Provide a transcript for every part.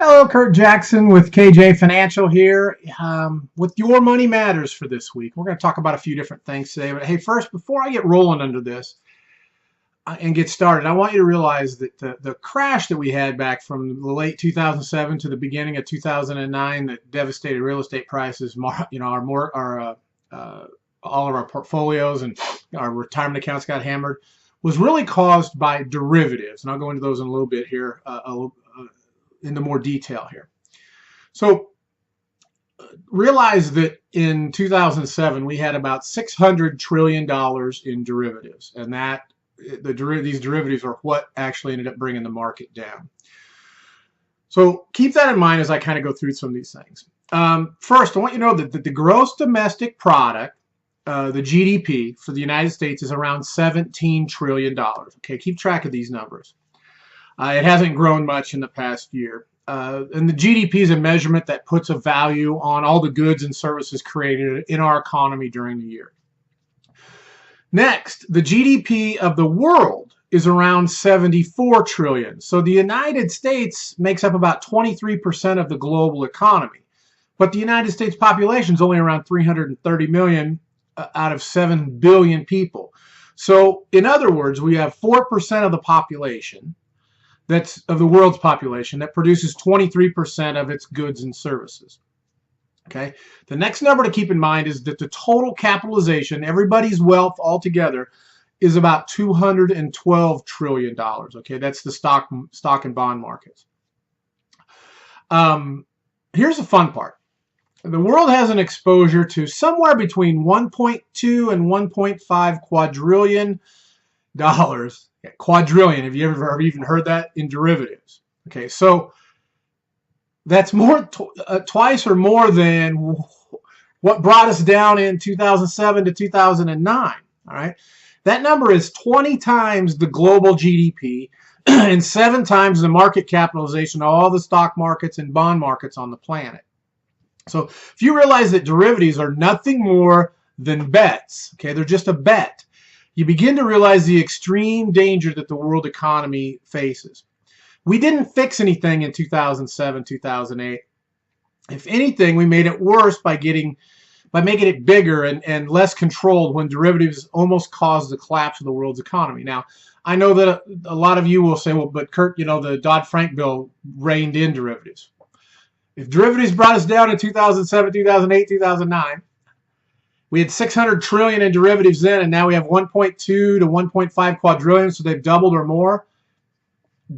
Hello, Kurt Jackson with KJ Financial here with Your Money Matters for this week. We're going to talk about a few different things today. But hey, first, before I get rolling under this and get started, I want you to realize that the crash that we had back from the late 2007 to the beginning of 2009 that devastated real estate prices, all of our portfolios and our retirement accounts got hammered, was really caused by derivatives. And I'll go into those in a little bit here, into more detail here. So realize that in 2007 we had about $600 trillion in derivatives, and these derivatives are what actually ended up bringing the market down. So keep that in mind as I kind of go through some of these things. First, I want you to know that the gross domestic product, the GDP for the United States, is around $17 trillion. Okay, keep track of these numbers. It hasn't grown much in the past year. And the GDP is a measurement that puts a value on all the goods and services created in our economy during the year. Next, the GDP of the world is around 74 trillion. So the United States makes up about 23% of the global economy. But the United States population is only around 330 million out of 7 billion people. So in other words, we have 4% of the population, that's of the world's population, that produces 23% of its goods and services. Okay. The next number to keep in mind is that the total capitalization, everybody's wealth altogether, is about $212 trillion. Okay. That's the stock and bond markets. Here's the fun part. The world has an exposure to somewhere between 1.2 and 1.5 quadrillion dollars. Quadrillion, have you ever even heard that, in derivatives? Okay, so that's twice or more than what brought us down in 2007 to 2009. All right, that number is 20 times the global GDP and 7 times the market capitalization of all the stock markets and bond markets on the planet. So if you realize that derivatives are nothing more than bets, okay, they're just a bet, you begin to realize the extreme danger that the world economy faces. We didn't fix anything in 2007, 2008. If anything, we made it worse by making it bigger and less controlled when derivatives almost caused the collapse of the world's economy. Now, I know that a lot of you will say, well, but Kurt, the Dodd-Frank bill reined in derivatives. If derivatives brought us down in 2007, 2008, 2009, we had 600 trillion in derivatives then, and now we have 1.2 to 1.5 quadrillion, so they've doubled or more.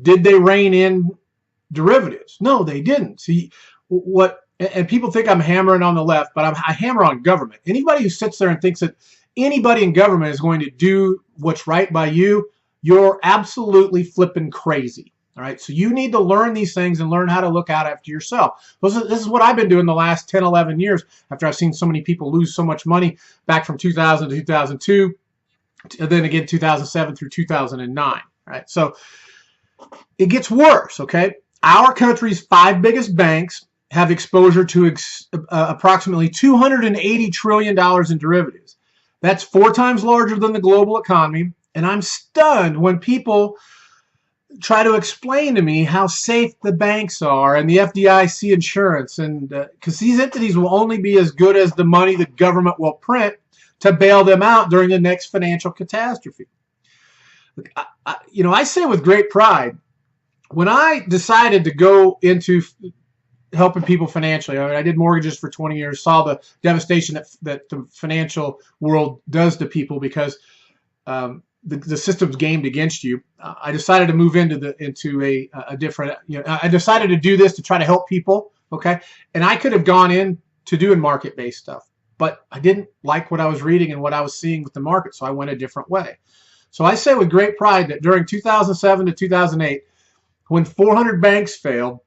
Did they rein in derivatives? No, they didn't. See, and people think I'm hammering on the left, but I hammer on government. Anybody who sits there and thinks that anybody in government is going to do what's right by you, you're absolutely flipping crazy. All right, so you need to learn these things and learn how to look out after yourself. This is what I've been doing the last 10, 11 years after I've seen so many people lose so much money back from 2000 to 2002, and then again 2007 through 2009. All right, so it gets worse, okay? Our country's 5 biggest banks have exposure to approximately $280 trillion in derivatives. That's 4 times larger than the global economy, and I'm stunned when people try to explain to me how safe the banks are and the FDIC insurance, and because these entities will only be as good as the money the government will print to bail them out during the next financial catastrophe. I say with great pride, when I decided to go into helping people financially, I did mortgages for 20 years, saw the devastation that the financial world does to people because the system's gamed against you. I decided to move into a different, I decided to do this to try to help people, okay? And I could have gone in to doing market-based stuff, but I didn't like what I was reading and what I was seeing with the market, so I went a different way. So I say with great pride that during 2007 to 2008, when 400 banks failed,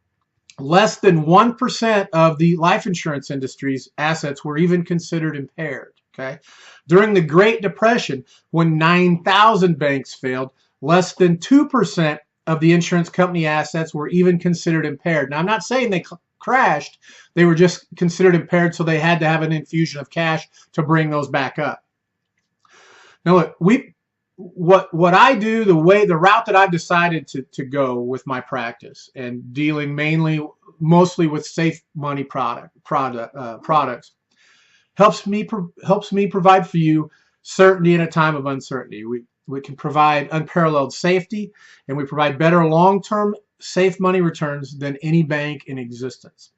less than 1% of the life insurance industry's assets were even considered impaired. Okay. During the Great Depression, when 9,000 banks failed, less than 2% of the insurance company assets were even considered impaired. Now, I'm not saying they crashed. They were just considered impaired, so they had to have an infusion of cash to bring those back up. Now, look, what I do, the route that I've decided to go with my practice and dealing mainly mostly with safe money products, helps me provide for you certainty in a time of uncertainty. We can provide unparalleled safety, and we provide better long-term safe money returns than any bank in existence.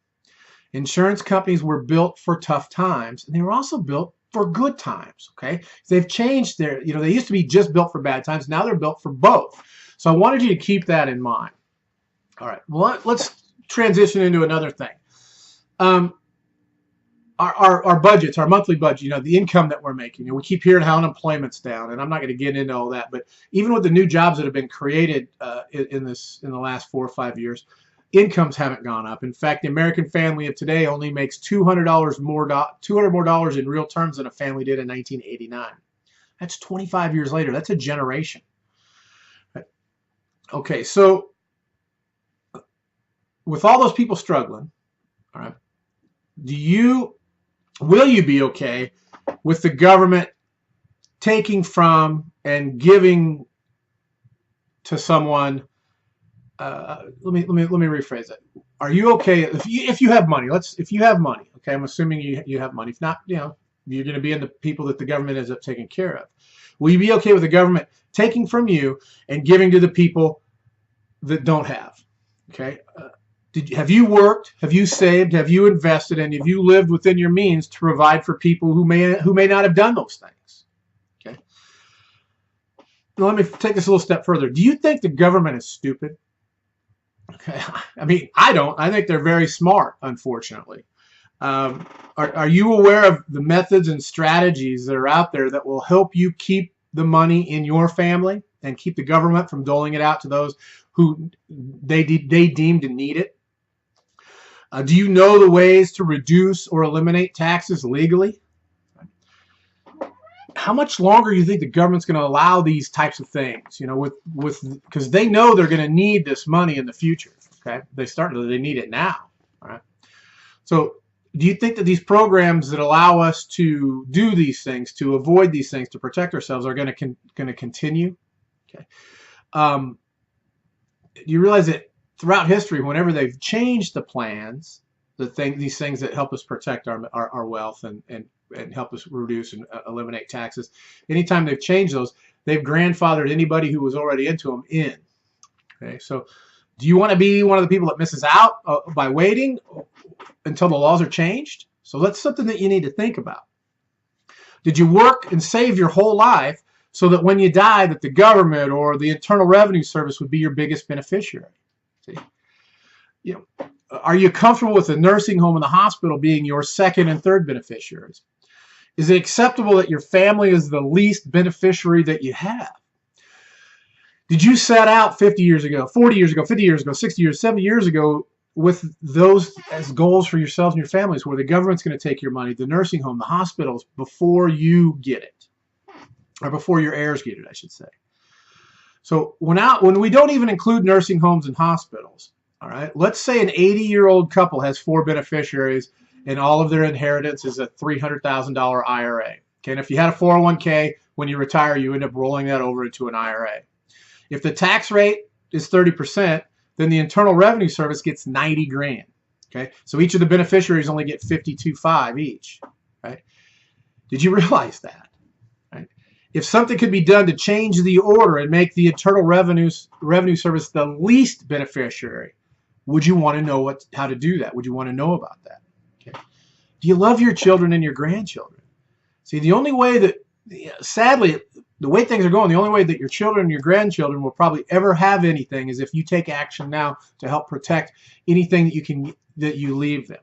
Insurance companies were built for tough times, and they were also built for good times. Okay, they've changed their, they used to be just built for bad times. Now they're built for both. So I wanted you to keep that in mind. All right, well, let's transition into another thing. Our budgets, our monthly budget, the income that we're making. We keep hearing how unemployment's down, and I'm not going to get into all that. But even with the new jobs that have been created in the last 4 or 5 years, incomes haven't gone up. In fact, the American family of today only makes $200 more in real terms than a family did in 1989. That's 25 years later. That's a generation. Okay, so with all those people struggling, all right, will you be okay with the government taking from and giving to someone? Let me rephrase it. Are you okay if you have money? If you have money, okay, I'm assuming you have money. If not, you're going to be in the people that the government ends up taking care of. Will you be okay with the government taking from you and giving to the people that don't have? Okay. Have you worked? Have you saved? Have you invested? And have you lived within your means to provide for people who may not have done those things? Okay. Now let me take this a little step further. Do you think the government is stupid? Okay. I mean, I don't. I think they're very smart, unfortunately. Are you aware of the methods and strategies that are out there that will help you keep the money in your family and keep the government from doling it out to those who they deem to need it? Do you know the ways to reduce or eliminate taxes legally? How much longer do you think the government's going to allow these types of things? Because they know they're going to need this money in the future. Okay, they need it now. All right. So, do you think that these programs that allow us to do these things, to avoid these things, to protect ourselves, are going to continue? Okay. Do you realize that throughout history, whenever they've changed the plans, these things that help us protect our wealth and help us reduce and eliminate taxes, anytime they've changed those, they've grandfathered anybody who was already into them in. Okay, so do you want to be one of the people that misses out by waiting until the laws are changed? So that's something that you need to think about. Did you work and save your whole life so that when you die, that the government or the Internal Revenue Service would be your biggest beneficiary? See? Are you comfortable with the nursing home and the hospital being your second and third beneficiaries? Is it acceptable that your family is the least beneficiary that you have? Did you set out 50 years ago, 40 years ago, 50 years ago, 60 years, 70 years ago with those as goals for yourselves and your families, where the government's going to take your money, the nursing home, the hospitals, before you get it, or before your heirs get it, I should say? So when we don't even include nursing homes and hospitals, all right, let's say an 80-year-old couple has 4 beneficiaries and all of their inheritance is a $300,000 IRA. Okay, and if you had a 401k, when you retire, you end up rolling that over into an IRA. If the tax rate is 30%, then the Internal Revenue Service gets 90 grand. Okay, so each of the beneficiaries only get 52.5 each. Right? Did you realize that? Right? If something could be done to change the order and make the Internal Revenue Service the least beneficiary, would you want to know how to do that? Would you want to know about that? Okay. Do you love your children and your grandchildren? See, the only way that, sadly, the way things are going, the only way that your children and your grandchildren will probably ever have anything is if you take action now to help protect anything that you leave them.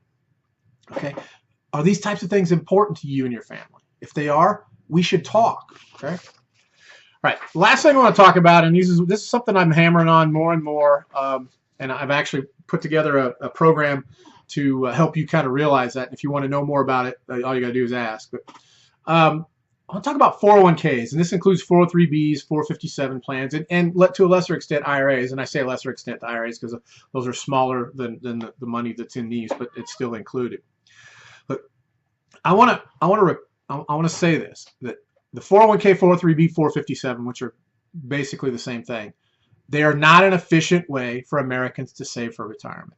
Okay? Are these types of things important to you and your family? If they are, we should talk. Okay? All right. Last thing I want to talk about, and this is something I'm hammering on more and more, and I've actually put together a program to help you kind of realize that. If you want to know more about it, all you got to do is ask. But I'll talk about 401ks, and this includes 403bs, 457 plans, and to a lesser extent IRAs. And I say a lesser extent IRAs because those are smaller than the money that's in these, but it's still included. But I want to say this, that the 401k, 403b, 457, which are basically the same thing, they are not an efficient way for Americans to save for retirement.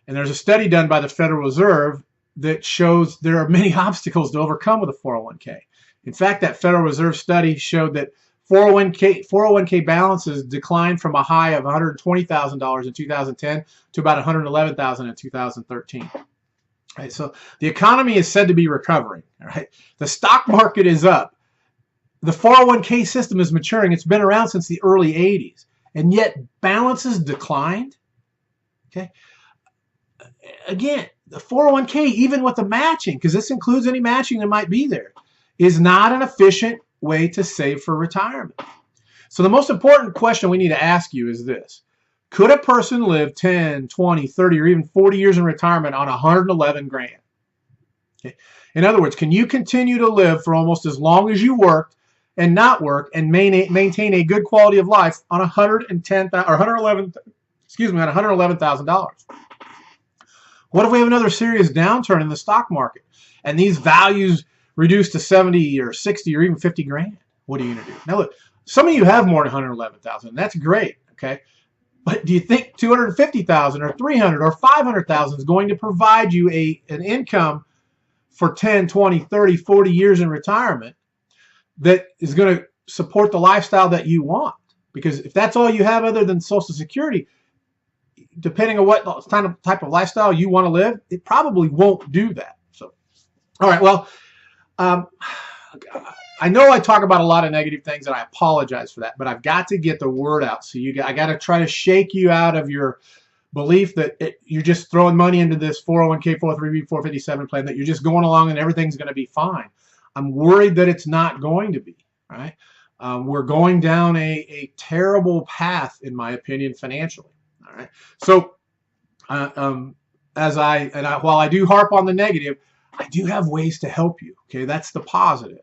And there's a study done by the Federal Reserve that shows there are many obstacles to overcome with a 401k. In fact, that Federal Reserve study showed that 401k balances declined from a high of $120,000 in 2010 to about $111,000 in 2013. Right, so the economy is said to be recovering. All right, the stock market is up. The 401k system is maturing. It's been around since the early 80s, and yet balances declined. Okay. Again, the 401k, even with the matching, because this includes any matching that might be there, is not an efficient way to save for retirement. So the most important question we need to ask you is this: could a person live 10, 20, 30, or even 40 years in retirement on 111 grand? Okay. In other words, can you continue to live for almost as long as you worked and not work and maintain a good quality of life on $111,000? What if we have another serious downturn in the stock market and these values reduced to 70 or 60 or even 50 grand? What are you going to do? Now look, some of you have more than 111,000. That's great, okay? But do you think 250,000 or 300 or 500,000 is going to provide you an income for 10, 20, 30, 40 years in retirement that is going to support the lifestyle that you want? Because if that's all you have other than Social Security, depending on what type of lifestyle you want to live, it probably won't do that. So, all right, well, I know I talk about a lot of negative things, and I apologize for that, but I've got to get the word out. So I got to try to shake you out of your belief that you're just throwing money into this 401k, 403b, 457 plan, that you're just going along and everything's going to be fine. I'm worried that it's not going to be, right? We're going down a terrible path, in my opinion, financially. All right. So, while I do harp on the negative, I do have ways to help you. Okay, that's the positive.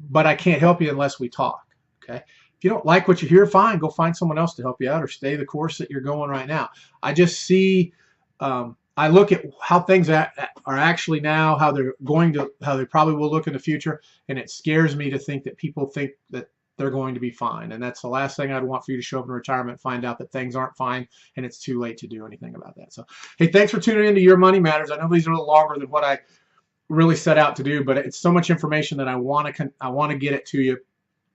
But I can't help you unless we talk. Okay. If you don't like what you hear, fine, go find someone else to help you out, or stay the course that you're going right now. I just see. I look at how things are actually now, how they probably will look in the future, and it scares me to think that people think that they're going to be fine. And that's the last thing I'd want for you to show up in retirement, find out that things aren't fine, and it's too late to do anything about that. So, hey, thanks for tuning in to Your Money Matters. I know these are a little longer than what I really set out to do, but it's so much information that I want to get it to you.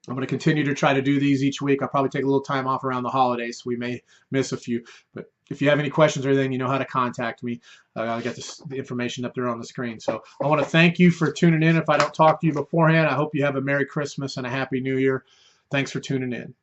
I'm going to continue to try to do these each week. I'll probably take a little time off around the holidays, so we may miss a few. But if you have any questions or anything, you know how to contact me. I got the information up there on the screen. So I want to thank you for tuning in. If I don't talk to you beforehand, I hope you have a Merry Christmas and a Happy New Year. Thanks for tuning in.